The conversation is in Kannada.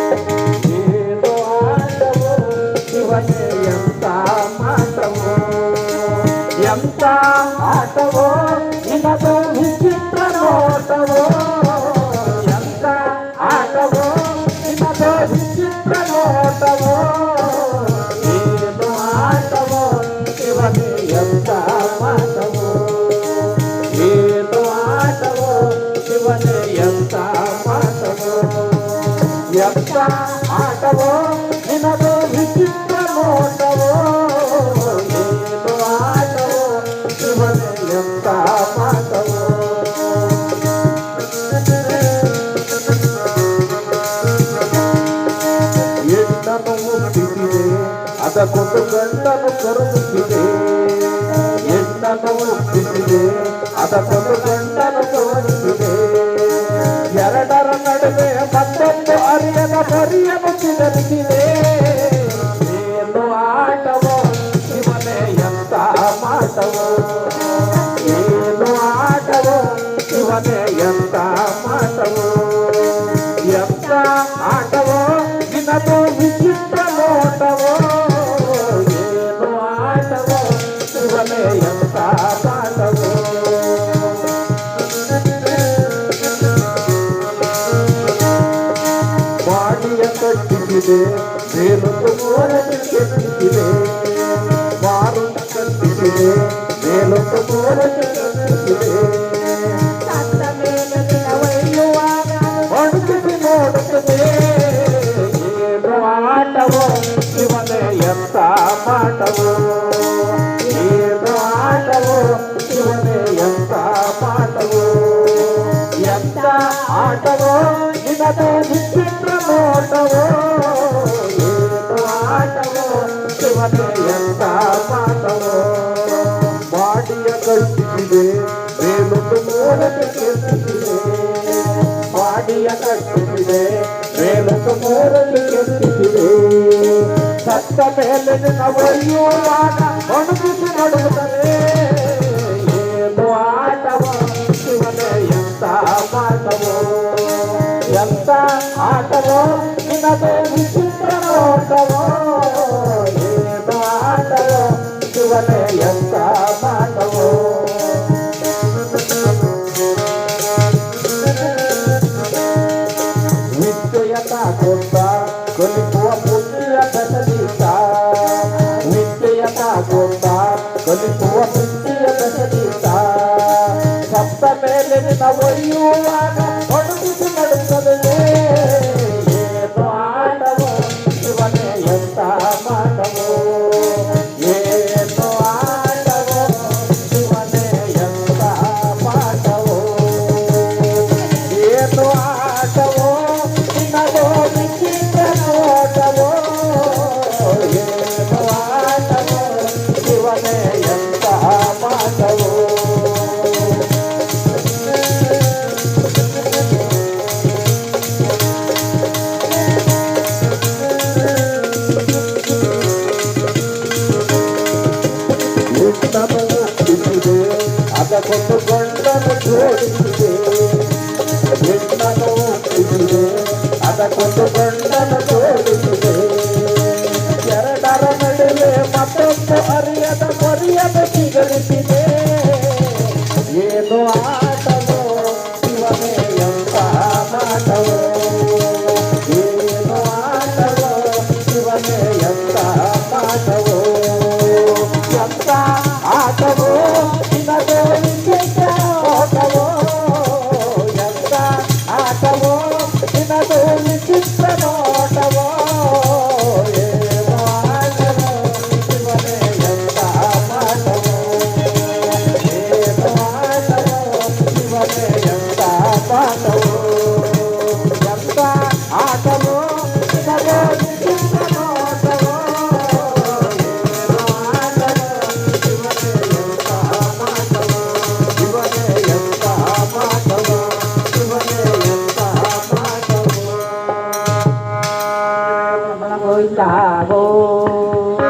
ఏదో ఆటవో శివనే ఎంత మాటవో ఎంత ఆటవో ఇనదో విచిత్ర నోటవో ఎంత ఆటవో ఇనదో విచిత్ర నోటవో ఏదో ఆటవో శివనే ఎంత మాటవో ఏదో ఆటవో శివనే ఎంత మాటవో ఎంత ఆటవో నినదో విచిత్ర నోటవో ఏదో ఆటవో శివనే ఎంత మాటవో ఎండను ಮುಟ್ಟಿಸಿದೆ ಅದಕ್ಕೊಂದು ಗಂಡನು ಕರುಗುತ್ತಿದೆ ಎಂಡನು ಮುಟ್ಟಿಸಿದೆ ಅದಕ್ಕೊಂದು ಗಂಡನು ಕರುಗುತ್ತಿದೆ ಎರಡರ ನಡುವೆ ಮತ್ತೊಂದು ಅರಿಯದ ಪರಿಯನು ಸಿಗಲಿದೆ ಏನು ಆಟವೋ ಶಿವನೇ ಎಂತ ಮಾಟವೋ ಏನು ಆಟವೋ ಶಿವನೇ ಎಂತ ಮಾಟವೋ ಎಂತ ಆಟವೋ ನಿನದು ವಿಚಿತ್ರ ನೋಟವೋ ಏನು ಆಟವೋ ಶಿವನೇ ಎಂತ ಮಾಟವೋ ಬಾಡಿಯ ಕಟ್ಟಿಸಿದೆ ಮೇಲೊಂದು ಮೂರಕ್ಕೆ ಕೆತ್ತಿಸಿದೆ ಮಾರುಣ ಕಟ್ಟಿಸಿದೆ ಮೇಲೊಂದು ಮೂರಕ್ಕೆ ಕಟ್ಟಿಸಿದೆ ಸತ್ತ ಮೇಲೆ ಒಯ್ಯುವಾಗ ಒಣಗಿಸಿ ನೋಡುತ್ತದೆ ಏನು ಆಟವೋ ಶಿವನೇ ಎಂತ ಮಾಟವೋ ಏನು ಆಟವೋ ಶಿವನೇ ಎಂತ ಮಾಟವೋ ಎಂತ ಆಟವೋ ನಿನದು ವಿಚಿತ್ರ ನೋಟವೋ ಏನು ಆಟವೋ ಶಿವನೇ ಎಂತ ಮಾಟವೋ ಬಾಡಿಯ ಕಟ್ಟಿಸಿದೆ ಮೇಲೊಂದು ಮೂರಕ್ಕೆ ಕೆತ್ತಿಸಿದೆ ಬಾಡಿಯ ಕಟ್ಟಿಸಿದೆ ಮೇಲೊಂದು ಮೂರಕ್ಕೆ ಕೆತ್ತಿಸಿದೆ ಸತ್ತ ಮೇಲೆ ನಿನ್ನ ಒಯ್ಯುವಾಗ ಒಣಗಿಸಿ ನಡುತ್ತದೆ ಏನು ಆಟವೋ ಶಿವನೇ ಎಂತ ಮಾಟವೋ ಎಂತ ಆಟವೋ ನಿನದು ವಿಚಿತ್ರ ನೋಟವೋ ಏನು ಆಟವೋ ಶಿವನೇ ಎಂತ ಮಾಟವೋ ವಿದ್ಯೆಯತ ಕೊಂದ ಕಲಿಸುವ ಬುದ್ಧಿಯ ಬೆಸದೀತ ವಿದ್ಯೆಯತ ಕೊಂದ ಕಲಿಸುವ ಬುದ್ಧಿಯ ಬೆಸದೀತ ಸತ್ತ ಮೇಲೆ ನಿನ್ನ ಒಯ್ಯುವಾಗ ಒಣಗಿಸಿ ನಡುತ್ತದೆ ಏನು ಆಟವೋ ಶಿವನೇ ಎಂತ ಮಾಟವೋ ಏನು ಆಟವೋ ಶಿವನೇ ಎಂತ ಮಾಟವೋ ಏನು ಆಟವೋ ನಿನಗೋ ವಿಚಿತ್ರ ನೋಟವೋ ಏನು ಆಟವೋ ಶಿವನೇ ಎಂತ ಮಾಟವೋ ಅದಕ್ಕೊಂದು ಗಂಡನು ಜೋಡಿಸಿದೆ